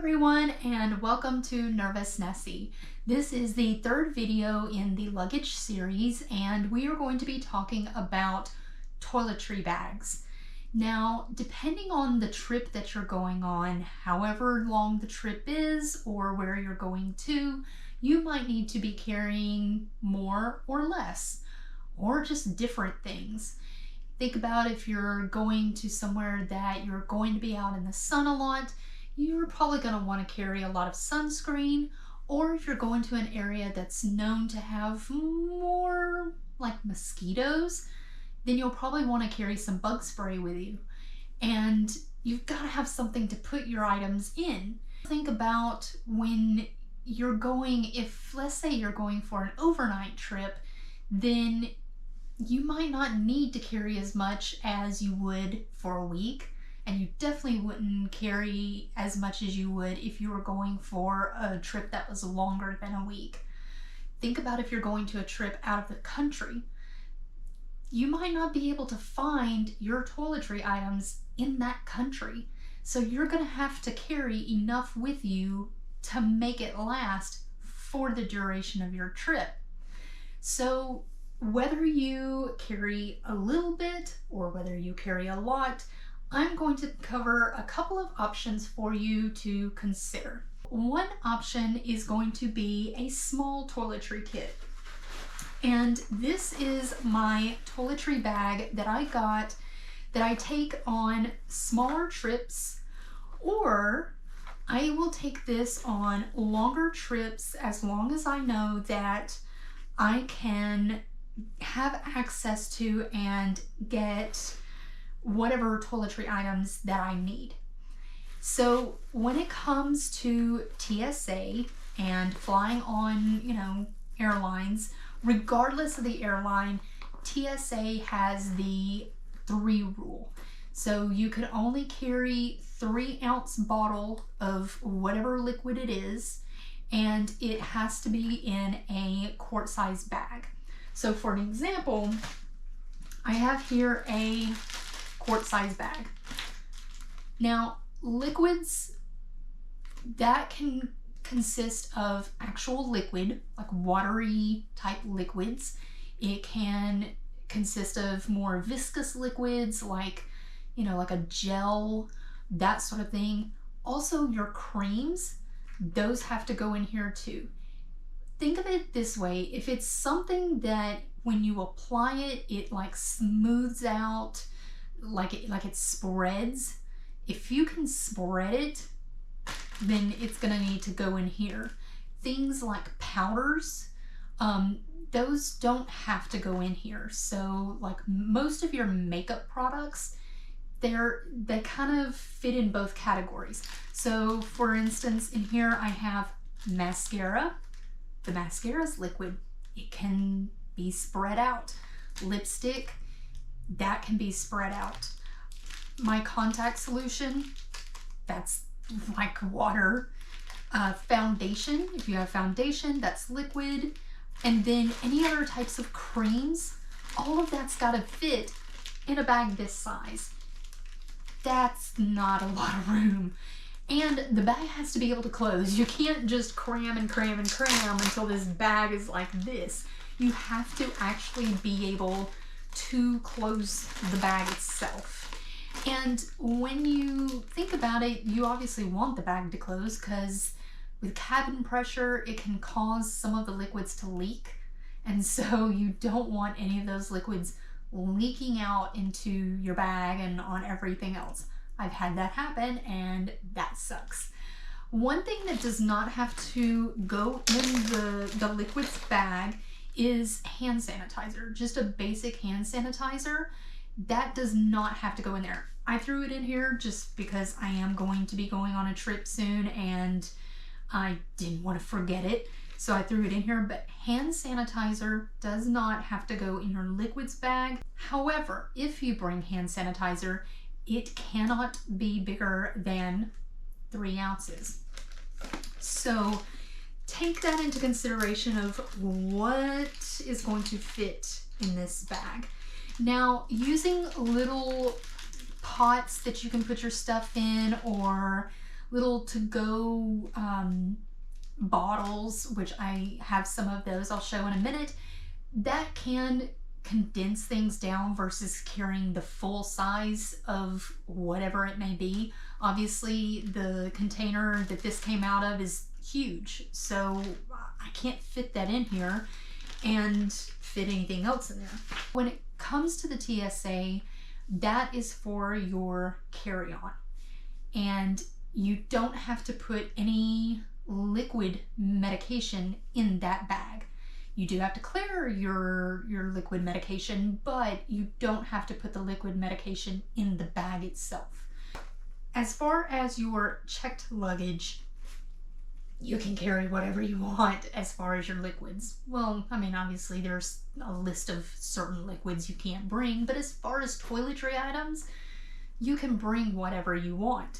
everyone, and welcome to Nervous Nessie. This is the third video in the luggage series, and we are going to be talking about toiletry bags. Now, depending on the trip that you're going on, however long the trip is or where you're going to, you might need to be carrying more or less, or just different things. Think about if you're going to somewhere that you're going to be out in the sun a lot, you're probably going to want to carry a lot of sunscreen, or if you're going to an area that's known to have more like mosquitoes, then you'll probably want to carry some bug spray with you. And you've got to have something to put your items in. Think about when you're going, if let's say you're going for an overnight trip, then you might not need to carry as much as you would for a week. And you definitely wouldn't carry as much as you would if you were going for a trip that was longer than a week. Think about if you're going to a trip out of the country. You might not be able to find your toiletry items in that country. So you're going to have to carry enough with you to make it last for the duration of your trip. So whether you carry a little bit or whether you carry a lot, I'm going to cover a couple of options for you to consider. One option is going to be a small toiletry kit. And this is my toiletry bag that I got that I take on smaller trips, or I will take this on longer trips as long as I know that I can have access to and get whatever toiletry items that I need. So when it comes to TSA and flying on, airlines, regardless of the airline, TSA has the 3 rule. So you can only carry 3-ounce bottle of whatever liquid it is, and it has to be in a quart-size bag. So for an example, I have here a quart-size bag. Now, liquids that can consist of actual liquid, like watery type liquids. It can consist of more viscous liquids like, like a gel, that sort of thing. Also, your creams, those have to go in here too. Think of it this way: if it's something that when you apply it, it like smooths out, like it spreads. If you can spread it, then it's gonna need to go in here. Things like powders, those don't have to go in here. So like most of your makeup products, they kind of fit in both categories. So for instance, in here I have mascara. The mascara is liquid. It can be spread out. Lipstick, that can be spread out. My contact solution, that's like water. Foundation, if you have foundation, that's liquid. And then any other types of creams, all of that's got to fit in a bag this size. That's not a lot of room. And the bag has to be able to close. You can't just cram and cram and cram until this bag is like this. You have to actually be able to close the bag itself. And when you think about it, you obviously want the bag to close because with cabin pressure, it can cause some of the liquids to leak. And so you don't want any of those liquids leaking out into your bag and on everything else. I've had that happen and that sucks. One thing that does not have to go in the liquids bag is hand sanitizer. Just a basic hand sanitizer. That does not have to go in there. I threw it in here just because I am going to be going on a trip soon and I didn't want to forget it. So I threw it in here, but hand sanitizer does not have to go in your liquids bag. However, if you bring hand sanitizer, it cannot be bigger than 3 ounces. So take that into consideration of what is going to fit in this bag. Now, using little pots that you can put your stuff in, or little to-go bottles, which I have some of those I'll show in a minute, that can condense things down versus carrying the full size of whatever it may be. Obviously, the container that this came out of is huge, so I can't fit that in here and fit anything else in there. When it comes to the TSA, that is for your carry-on, and you don't have to put any liquid medication in that bag. You do have to clear your liquid medication, but you don't have to put the liquid medication in the bag itself. As far as your checked luggage, you can carry whatever you want as far as your liquids. Well, I mean, obviously there's a list of certain liquids you can't bring, but as far as toiletry items, you can bring whatever you want.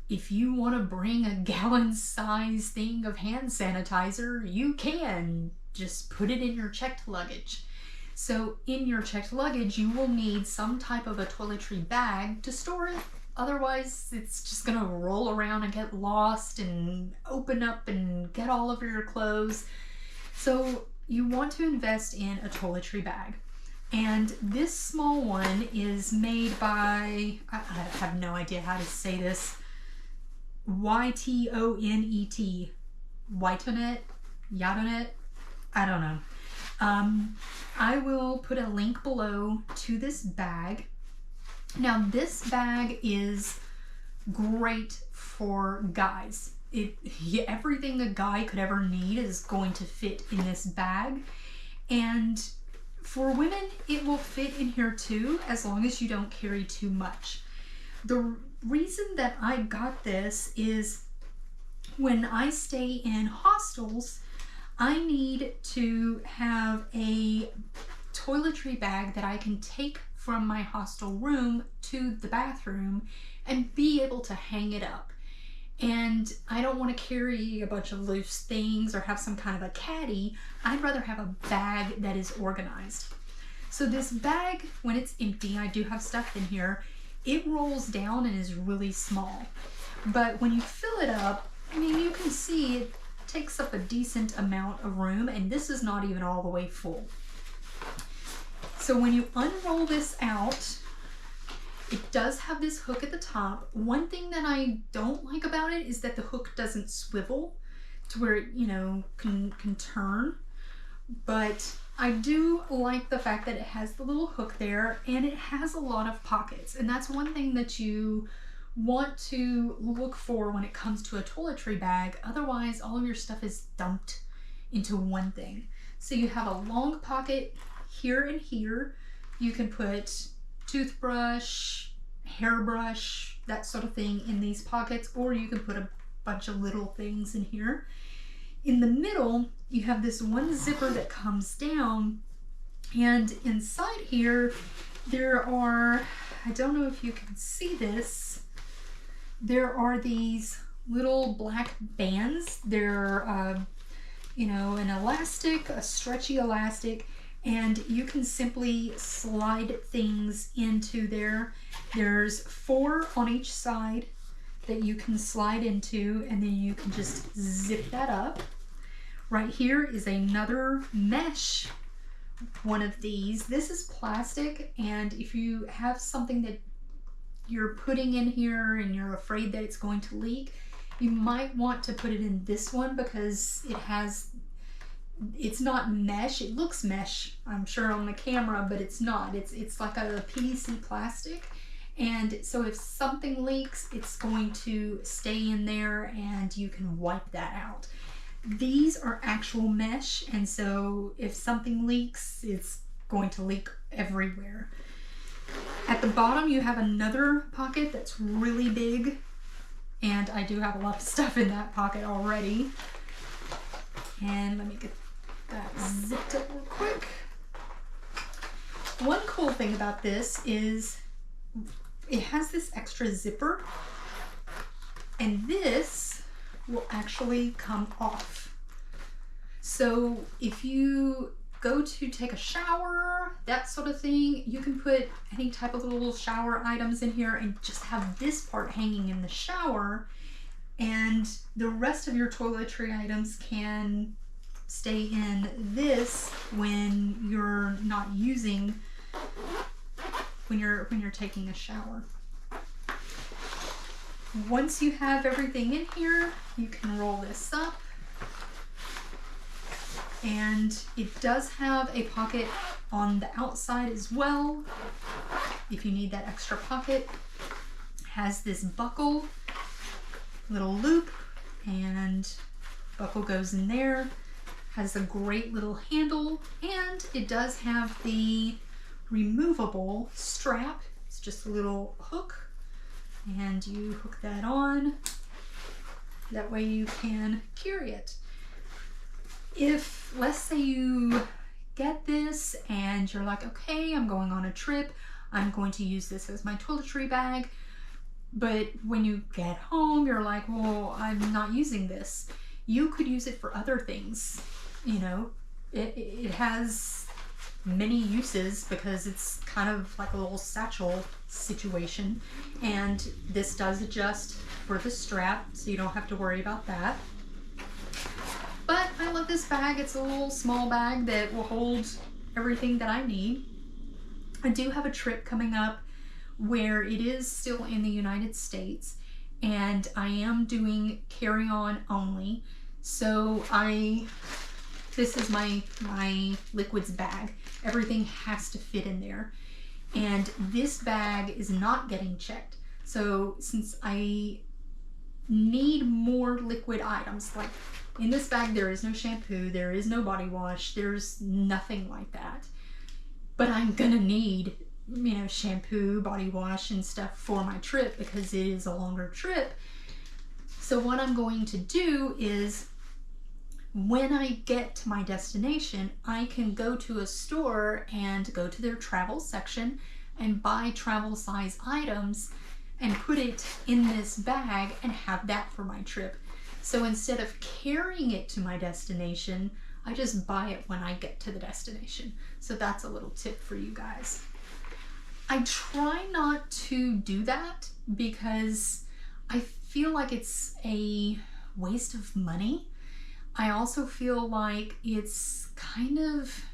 If you want to bring a gallon-size thing of hand sanitizer, you can. Just put it in your checked luggage. So in your checked luggage, you will need some type of a toiletry bag to store it. Otherwise, it's just gonna roll around and get lost and open up and get all over your clothes. So you want to invest in a toiletry bag. And this small one is made by, I have no idea how to say this, YTONET, Ytonet, Yatonet, I don't know. I will put a link below to this bag. Now this bag is great for guys. Everything a guy could ever need is going to fit in this bag. And for women, it will fit in here too, as long as you don't carry too much. The reason that I got this is when I stay in hostels, I need to have a toiletry bag that I can take from my hostel room to the bathroom and be able to hang it up. And I don't want to carry a bunch of loose things or have some kind of a caddy. I'd rather have a bag that is organized. So this bag, when it's empty, I do have stuff in here, it rolls down and is really small. But when you fill it up, I mean, you can see it takes up a decent amount of room, and this is not even all the way full. So when you unroll this out, it does have this hook at the top. One thing that I don't like about it is that the hook doesn't swivel to where it, you know, can turn. But I do like the fact that it has the little hook there, and it has a lot of pockets. And that's one thing that you want to look for when it comes to a toiletry bag. Otherwise, all of your stuff is dumped into one thing. So you have a long pocket here and here. You can put toothbrush, hairbrush, that sort of thing in these pockets, or you can put a bunch of little things in here. In the middle, you have this one zipper that comes down, and inside here there are, I don't know if you can see this, there are these little black bands. They're, you know, an elastic, a stretchy elastic, and you can simply slide things into there. There's 4 on each side that you can slide into, and then you can just zip that up. Right here is another mesh one of these. This is plastic, and if you have something that you're putting in here and you're afraid that it's going to leak, you might want to put it in this one because it's not mesh. It looks mesh, I'm sure, on the camera, but it's not. It's like a PVC plastic, and so if something leaks, it's going to stay in there and you can wipe that out. These are actual mesh, and so if something leaks, it's going to leak everywhere. At the bottom, you have another pocket that's really big, and I do have a lot of stuff in that pocket already. And let me get that zipped up real quick. One cool thing about this is it has this extra zipper, and this will actually come off. So if you go to take a shower, that sort of thing, you can put any type of little shower items in here and just have this part hanging in the shower. And the rest of your toiletry items can stay in this when you're not using, when you're taking a shower. Once you have everything in here, you can roll this up. And it does have a pocket on the outside as well, if you need that extra pocket. It has this buckle, little loop, and buckle goes in there. Has a great little handle, and it does have the removable strap. It's just a little hook, and you hook that on. That way you can carry it. If, let's say you get this and you're like, okay, I'm going on a trip, I'm going to use this as my toiletry bag, but when you get home, you're like, well, I'm not using this. You could use it for other things. You know, it has many uses because it's kind of like a little satchel situation, and this does adjust for the strap, so you don't have to worry about that. But I love this bag. It's a little small bag that will hold everything that I need. I do have a trip coming up where it is still in the United States, and I am doing carry-on only. So this is my liquids bag. Everything has to fit in there. And this bag is not getting checked. So since I need more liquid items, like in this bag there is no shampoo, there is no body wash, there's nothing like that. But I'm gonna need, you know, shampoo, body wash, and stuff for my trip because it is a longer trip. So what I'm going to do is, when I get to my destination, I can go to a store and go to their travel section and buy travel size items and put it in this bag and have that for my trip. So instead of carrying it to my destination, I just buy it when I get to the destination. So that's a little tip for you guys. I try not to do that because I feel like it's a waste of money. I also feel like it's kind of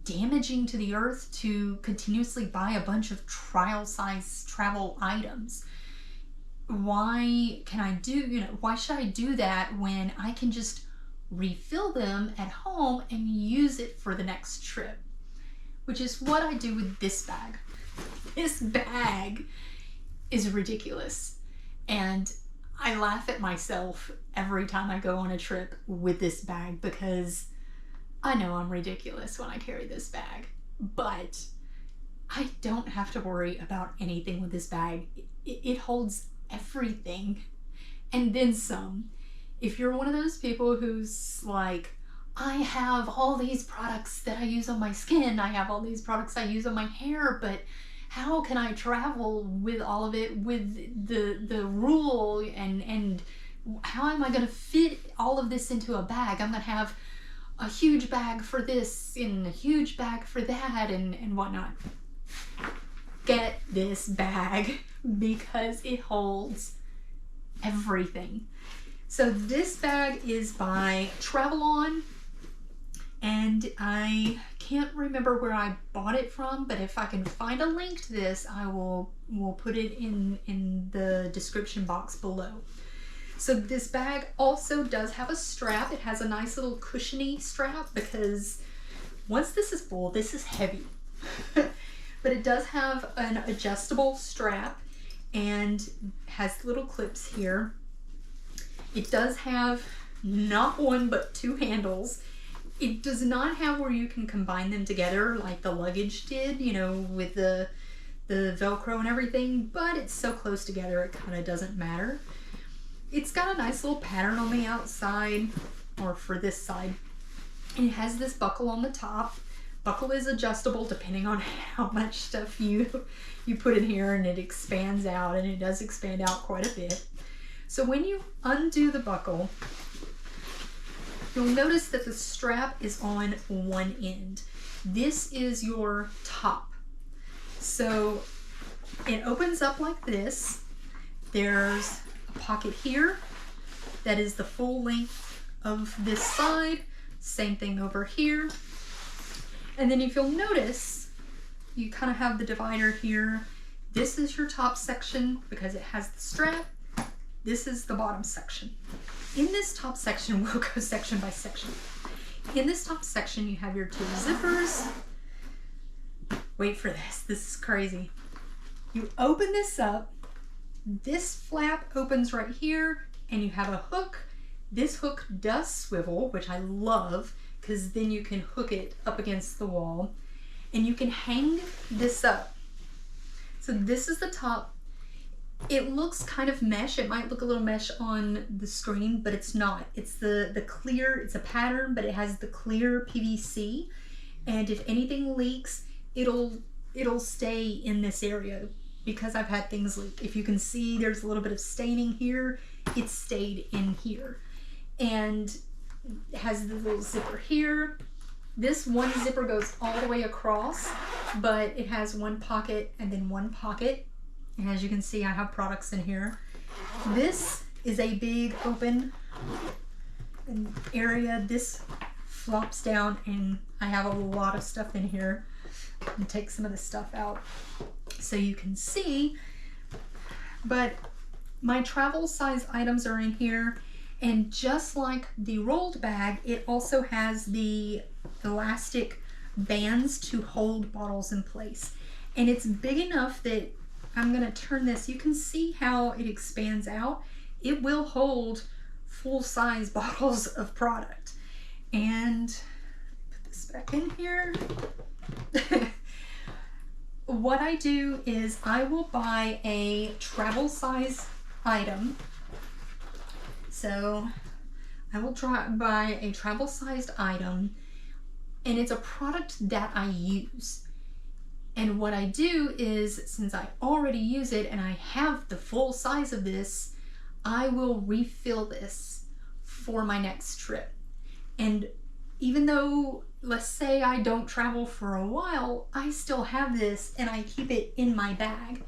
damaging to the earth to continuously buy a bunch of trial size travel items. Why should I do that when I can just refill them at home and use it for the next trip? Which is what I do with this bag. This bag is ridiculous, and I laugh at myself every time I go on a trip with this bag because I know I'm ridiculous when I carry this bag, but I don't have to worry about anything with this bag. It holds everything and then some. If you're one of those people who's like, I have all these products that I use on my skin, I have all these products I use on my hair, but how can I travel with all of it with the rule, and how am I going to fit all of this into a bag? I'm going to have a huge bag for this and a huge bag for that and whatnot. Get this bag because it holds everything. So this bag is by Travelon, and I can't remember where I bought it from, but if I can find a link to this, I will put it in the description box below. So this bag also does have a strap. It has a nice little cushiony strap because once this is full, this is heavy. But it does have an adjustable strap and has little clips here. It does have not one but two handles. It does not have where you can combine them together like the luggage did, you know, with the Velcro and everything, but it's so close together it kind of doesn't matter. It's got a nice little pattern on the outside, or for this side. And it has this buckle on the top. Buckle is adjustable depending on how much stuff you put in here, and it expands out, and it does expand out quite a bit. So when you undo the buckle, you'll notice that the strap is on one end. This is your top. So it opens up like this. There's a pocket here that is the full length of this side. Same thing over here. And then if you'll notice, you kind of have the divider here. This is your top section because it has the strap. This is the bottom section. In this top section, we'll go section by section. In this top section, you have your two zippers. Wait for this, this is crazy. You open this up, this flap opens right here, and you have a hook. This hook does swivel, which I love, because then you can hook it up against the wall, and you can hang this up. So this is the top. It looks kind of mesh. It might look a little mesh on the screen, but it's not. It's the clear, it's a pattern, but it has the clear PVC. And if anything leaks, it'll stay in this area because I've had things leak. If you can see, there's a little bit of staining here. It stayed in here. And it has the little zipper here. This one zipper goes all the way across, but it has one pocket and then one pocket. And as you can see, I have products in here. This is a big open area. This flops down and I have a lot of stuff in here. And take some of the stuff out so you can see. But my travel size items are in here. And just like the rolled bag, it also has the elastic bands to hold bottles in place. And it's big enough that I'm gonna turn this, you can see how it expands out. It will hold full-size bottles of product. And put this back in here. What I do is I will buy a travel size item. So I will buy a travel sized item, and it's a product that I use. And what I do is, since I already use it and I have the full size of this, I will refill this for my next trip. And even though, let's say I don't travel for a while, I still have this and I keep it in my bag.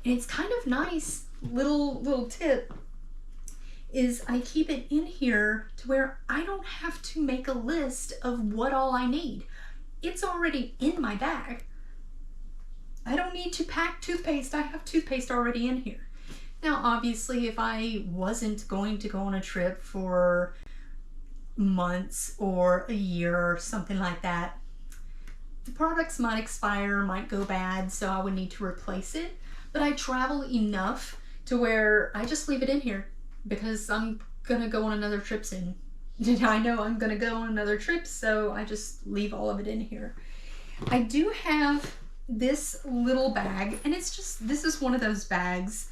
And it's kind of nice, little tip, is I keep it in here to where I don't have to make a list of what all I need. It's already in my bag. I don't need to pack toothpaste. I have toothpaste already in here. Now, obviously, if I wasn't going to go on a trip for months or a year or something like that, the products might expire, might go bad, so I would need to replace it. But I travel enough to where I just leave it in here because I'm gonna go on another trip soon. I know I'm gonna go on another trip, so I just leave all of it in here. I do have this little bag, and it's just, this is one of those bags.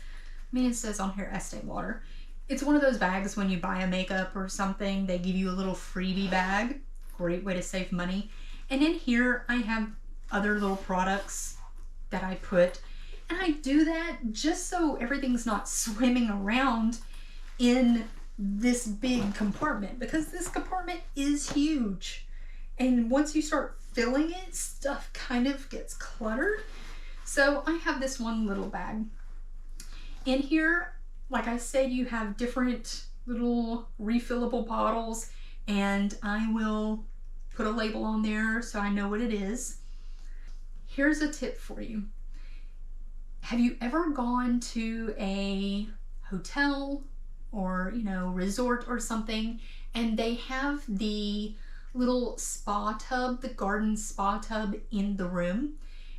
I mean, it says on here Estee Lauder. It's one of those bags when you buy a makeup or something, they give you a little freebie bag. Great way to save money. And in here, I have other little products that I put. And I do that just so everything's not swimming around in this big compartment, because this compartment is huge. And once you start filling it, stuff kind of gets cluttered. So I have this one little bag. In here, like I said, you have different little refillable bottles, and I will put a label on there so I know what it is. Here's a tip for you. Have you ever gone to a hotel or, resort or something, and they have the little spa tub, the garden spa tub in the room,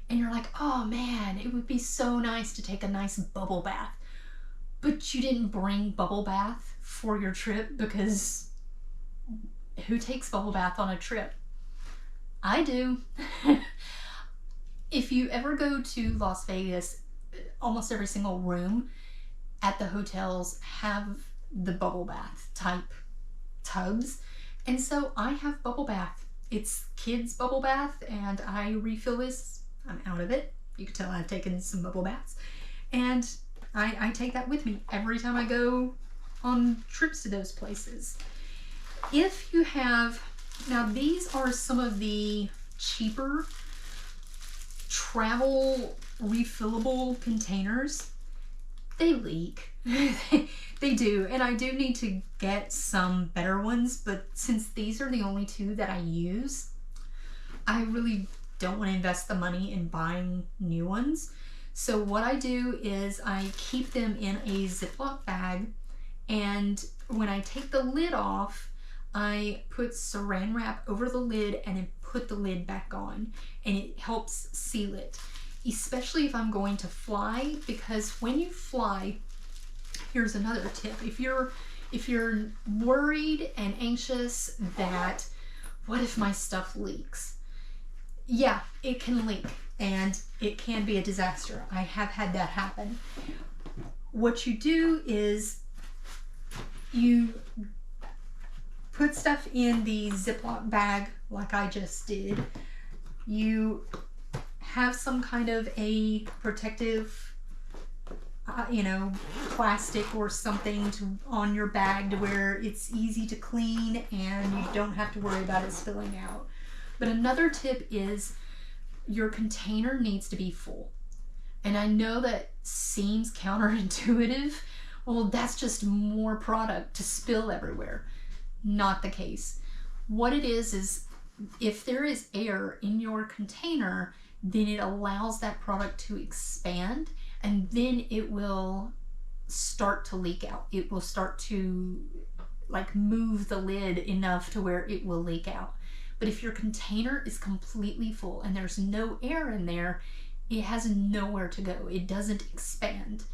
and you're like, oh man, it would be so nice to take a nice bubble bath, but you didn't bring bubble bath for your trip, because who takes bubble bath on a trip? I do. If you ever go to Las Vegas, almost every single room at the hotels have the bubble bath type tubs. And so I have bubble bath. It's kids bubble bath, and I refill this. I'm out of it. You can tell I've taken some bubble baths. And I take that with me every time I go on trips to those places. If you have, now these are some of the cheaper travel refillable containers. they leak. They do, and I do need to get some better ones, but since these are the only two that I use, I really don't want to invest the money in buying new ones. So what I do is I keep them in a Ziploc bag, and when I take the lid off, I put saran wrap over the lid and then put the lid back on, and it helps seal it, especially if I'm going to fly, because when you fly, here's another tip. If you're worried and anxious that what if my stuff leaks? Yeah, it can leak and it can be a disaster. I have had that happen. What you do is you put stuff in the Ziploc bag like I just did. You have some kind of a protective plastic or something on your bag to where it's easy to clean and you don't have to worry about it spilling out. But another tip is your container needs to be full. And I know that seems counterintuitive. Well, that's just more product to spill everywhere. Not the case. What it is if there is air in your container, then it allows that product to expand, and then it will start to leak out. It will start to move the lid enough to where it will leak out. But if your container is completely full and there's no air in there, it has nowhere to go. It doesn't expand.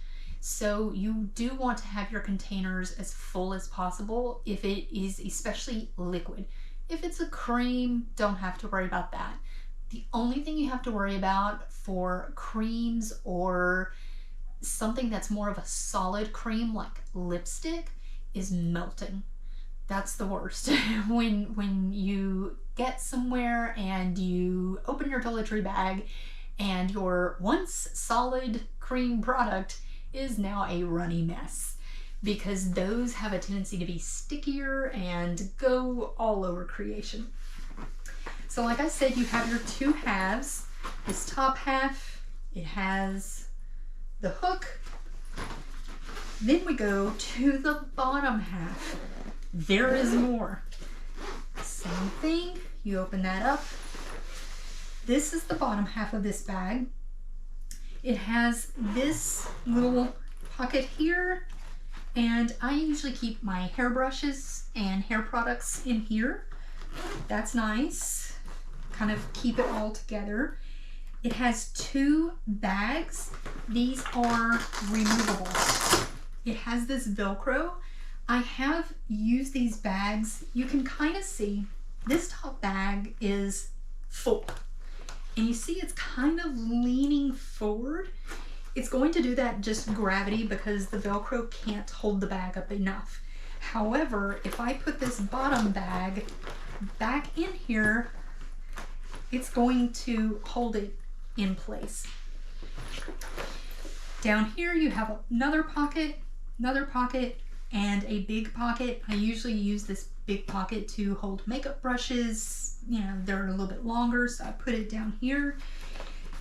So you do want to have your containers as full as possible if it is especially liquid. If it's a cream, don't have to worry about that. The only thing you have to worry about for creams or something that's more of a solid cream like lipstick is melting. That's the worst. When you get somewhere and you open your toiletry bag and your once solid cream product is now a runny mess, because those have a tendency to be stickier and go all over creation. So like I said, you have your two halves. This top half, it has the hook. Then we go to the bottom half. There is more. Same thing, you open that up. This is the bottom half of this bag. It has this little pocket here, and I usually keep my hairbrushes and hair products in here. That's nice. Kind of keep it all together. It has two bags. These are removable. It has this Velcro. I have used these bags. You can kind of see this top bag is full. And you see it's kind of leaning forward. It's going to do that just gravity because the Velcro can't hold the bag up enough. However, if I put this bottom bag back in here, it's going to hold it in place. Down here you have another pocket, and a big pocket. I usually use this big pocket to hold makeup brushes. You know, they're a little bit longer, so I put it down here.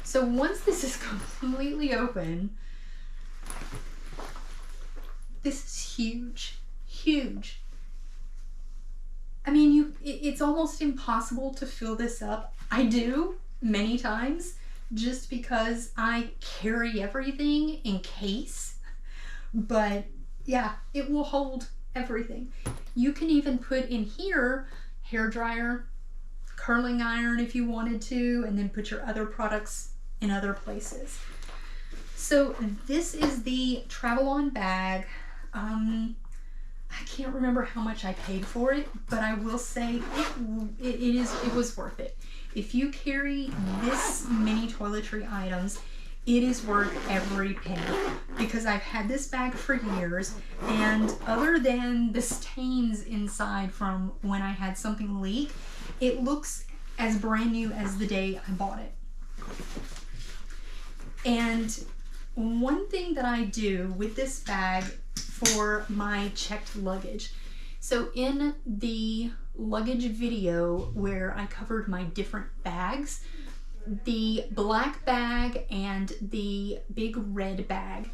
So once this is completely open, this is huge, huge. I mean, it's almost impossible to fill this up. I do many times just because I carry everything in case, but yeah, it will hold everything. You can even put in here hair dryer, curling iron if you wanted to, and then put your other products in other places. So this is the Travelon bag. I can't remember how much I paid for it, but I will say it was worth it. If you carry this many toiletry items, it is worth every penny, because I've had this bag for years, and other than the stains inside from when I had something leak, it looks as brand new as the day I bought it. And one thing that I do with this bag for my checked luggage, so in the luggage video where I covered my different bags, the black bag and the big red bag,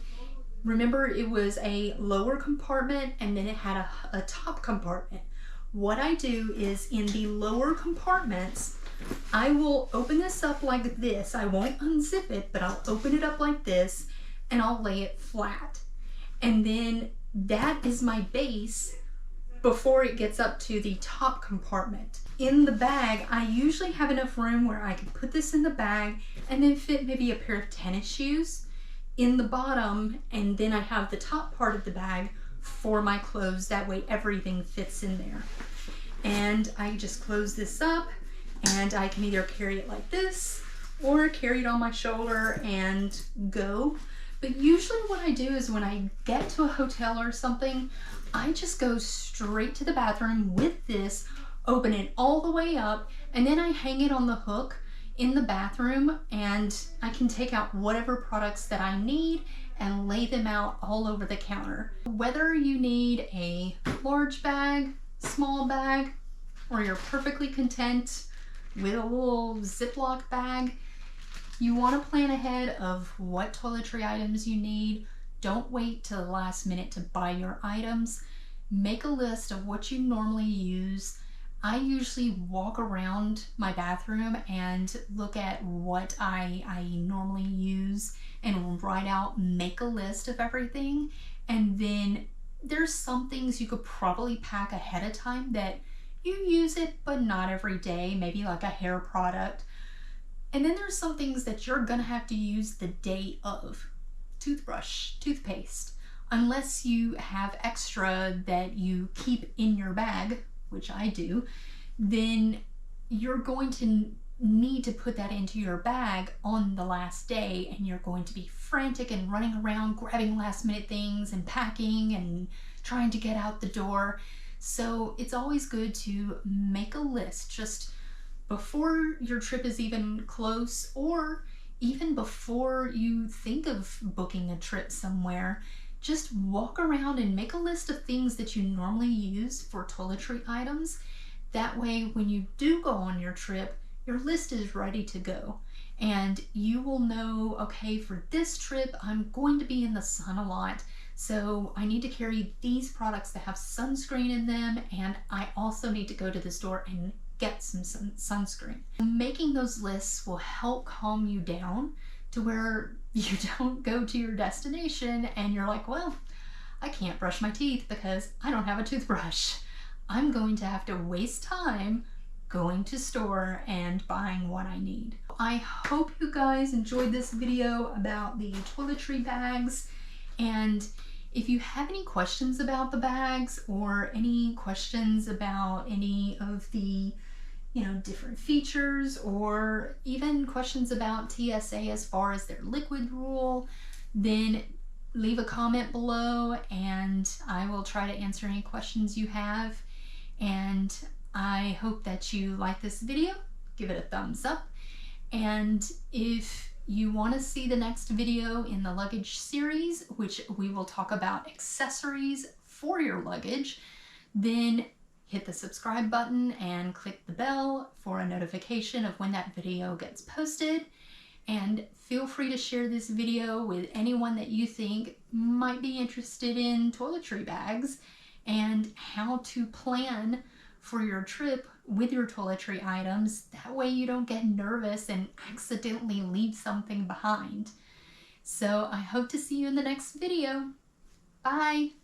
Remember, it was a lower compartment and then it had a top compartment. What I do is in the lower compartments, I will open this up like this. I won't unzip it, but I'll open it up like this and I'll lay it flat. And then that is my base before it gets up to the top compartment. In the bag, I usually have enough room where I can put this in the bag and then fit maybe a pair of tennis shoes in the bottom, and then I have the top part of the bag for my clothes. That way everything fits in there. And I just close this up and I can either carry it like this or carry it on my shoulder and go. But usually what I do is when I get to a hotel or something, I just go straight to the bathroom with this, open it all the way up, and then I hang it on the hook in the bathroom, and I can take out whatever products that I need and lay them out all over the counter. Whether you need a large bag, small bag, or you're perfectly content with a little Ziploc bag, you want to plan ahead of what toiletry items you need. Don't wait till the last minute to buy your items. Make a list of what you normally use. I usually walk around my bathroom and look at what I normally use and write out, make a list of everything. And then there's some things you could probably pack ahead of time that you use it, but not every day, maybe like a hair product. And then there's some things that you're gonna have to use the day of. Toothbrush, toothpaste. Unless you have extra that you keep in your bag, which I do, then you're going to need to put that into your bag on the last day, and you're going to be frantic and running around grabbing last minute things and packing and trying to get out the door. So it's always good to make a list just before your trip is even close, or even before you think of booking a trip somewhere. Just walk around and make a list of things that you normally use for toiletry items. That way, when you do go on your trip, your list is ready to go. And you will know, okay, for this trip, I'm going to be in the sun a lot. So I need to carry these products that have sunscreen in them. And I also need to go to the store and get some sunscreen. Making those lists will help calm you down to where you don't go to your destination and you're like, well, I can't brush my teeth because I don't have a toothbrush. I'm going to have to waste time going to store and buying what I need. I hope you guys enjoyed this video about the toiletry bags, and if you have any questions about the bags or any questions about any of the different features, or even questions about TSA as far as their liquid rule, then leave a comment below and I will try to answer any questions you have. And I hope that you like this video. Give it a thumbs up. And if you want to see the next video in the luggage series, which we will talk about accessories for your luggage, then hit the subscribe button and click the bell for a notification of when that video gets posted. And feel free to share this video with anyone that you think might be interested in toiletry bags and how to plan for your trip with your toiletry items. That way you don't get nervous and accidentally leave something behind. So I hope to see you in the next video. Bye!